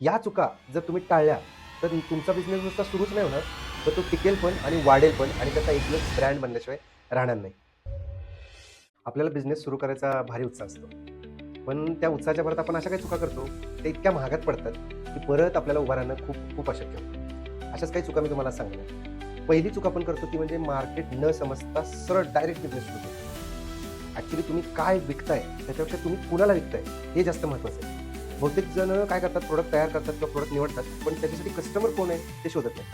या चुका जर तुम्ही टाळल्या, तर तुमचा बिझनेस नुसता सुरूच नाही होणार, तर तो टिकेल पण आणि वाढेल पण आणि त्याचा एक दिवस ब्रँड बनल्याशिवाय राहणार नाही. आपल्याला बिझनेस सुरू करायचा भारी उत्साह असतो. पण त्या उत्साहाच्या भरात आपण अशा काही चुका करतो, त्या इतक्या महागात पडतात, की परत आपल्याला उभं राहणं खूप खूप अशक्य होतं. अशाच काही चुका मी तुम्हाला सांगणार. पहिली चूक आपण करतो ती म्हणजे मार्केट न समजता सरळ डायरेक्ट बिझनेस सुरू करतो. ॲक्चुअली तुम्ही काय विकताय त्याच्यापेक्षा तुम्ही कुणाला विकताय हे जास्त महत्त्वाचं आहे. बहुतेक जण काय करतात, प्रोडक्ट तयार करतात किंवा प्रोडक्ट निवडतात, पण त्याच्यासाठी कस्टमर कोण आहे ते शोधत नाही.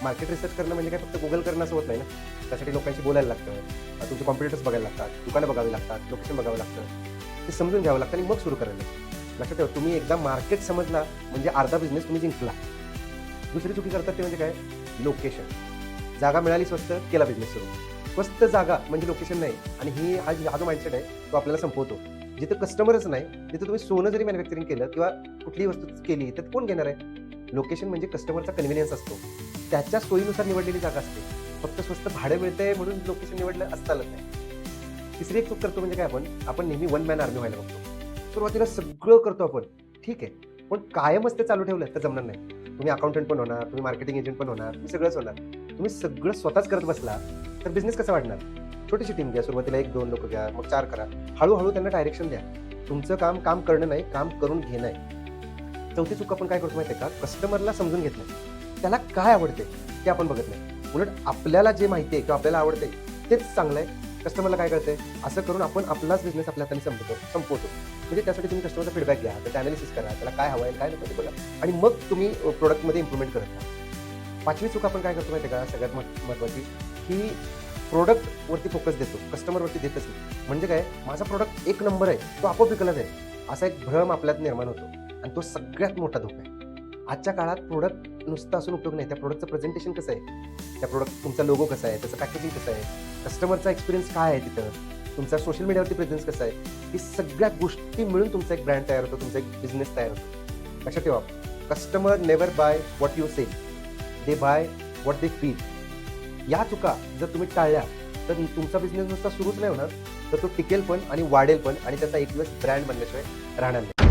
मार्केट रिसर्च करणं म्हणजे काय फक्त Google करणं असं होत नाही ना. त्यासाठी लोकांशी बोलायला लागतं. तुमचे कॉम्पिटिटर्स बघायला लागतात, दुकानं बघावी लागतात, लोकेशन बघावं लागतं. ते समजून घ्यावं लागतं आणि मग सुरू करायला लागतं. लक्षात ठेवा, तुम्ही एकदा मार्केट समजला म्हणजे अर्धा बिझनेस तुम्ही जिंकला. दुसरी चुकी करतात ते म्हणजे काय? लोकेशन. जागा मिळाली स्वस्त, केला बिझनेस सुरू. स्वस्त जागा म्हणजे लोकेशन नाही आणि हा जो माइंडसेट आहे तो आपल्याला संपवतो. जिथे कस्टमरच नाही, तिथे तुम्ही सोनं जरी मॅन्युफॅक्चरिंग केलं किंवा कुठलीही वस्तू केली, तर कोण घेणार आहे? लोकेशन म्हणजे कस्टमरचा कन्व्हिनियन्स असतो. त्याच्या सोयीनुसार निवडलेली जागा असते. फक्त स्वस्त भाडं मिळतंय म्हणून लोकेशन निवडलं असं चालत नाही. तिसरी एक चूक करतो म्हणजे काय आपण नेहमी वन मॅन आर्मी व्हायला बघतो. सुरुवातीला सगळं करतो आपण, ठीक आहे. पण कायमच ते चालू ठेवलं तर जमणार नाही. तुम्ही अकाउंटंट पण होणार, तुम्ही मार्केटिंग एजंट पण होणार, तुम्ही सगळंच होणार. तुम्ही सगळं स्वतःच करत बसला, तर बिझनेस कसा वाढणार? छोटीशी टीम घ्या. सुरुवातीला 1-2 लोकं घ्या, मग 4 करा. हळू त्यांना डायरेक्शन द्या. तुमचं काम, काम करणं नाही, काम करून घेणं आहे. चौथी चूक आपण काय करतो माहिती आहे का? कस्टमरला समजून घेत नाही. त्याला काय आवडते ते आपण बघत नाही. उलट आपल्याला जे माहिती आहे किंवा आपल्याला आवडते तेच चांगलं आहे. कस्टमरला काय कळतंय? असं करून आपण आपलाच बिझनेस आपल्या हाताने संपवतो. म्हणजे त्यासाठी तुम्ही कस्टमरचा फीडबॅक घ्या, त्याचं एनालिसिस करा, त्याला काय हवं आहे, काय नको ते बघा आणि मग तुम्ही प्रॉडक्टमध्ये इम्प्रुव्हमेंट करत राहा. पाचवी चूक आपण काय करतो माहिती आहे का? सगळ्यात महत्त्वाची, की प्रॉडक्टवरती फोकस देतो, कस्टमरवरती देतच नाही. म्हणजे काय? माझा प्रॉडक्ट एक नंबर आहे, तो आपोआप विकला जाईल, असा एक भ्रम आपल्यात निर्माण होतो आणि तो सगळ्यात मोठा धोका आहे. आजच्या काळात प्रॉडक्ट नुसतं असून उपयोग नाही. त्या प्रॉडक्टचं प्रेझेंटेशन कसं आहे? त्या प्रॉडक्ट तुमचा लोगो कसा आहे? त्याचं पॅकेजिंग कसं आहे? कस्टमरचा एक्सपिरियन्स काय आहे तिथं? तुमचा सोशल मीडियावरती प्रेझेन्स कसा आहे? ही सगळ्या गोष्टी मिळून तुमचा एक ब्रँड तयार होतो, तुमचा एक बिझनेस तयार होतो. लक्षात ठेवा, customer never buy what you sell, they buy what they feel. या चुका जर तुम्ही टाळल्या, तर तुमचा बिझनेस नुसता सुरूच नाही होणार, तर तो टिकेल पण आणि वाढेल पण आणि त्याचा एक दिवस ब्रँड बनल्याशिवाय राहणार नाही.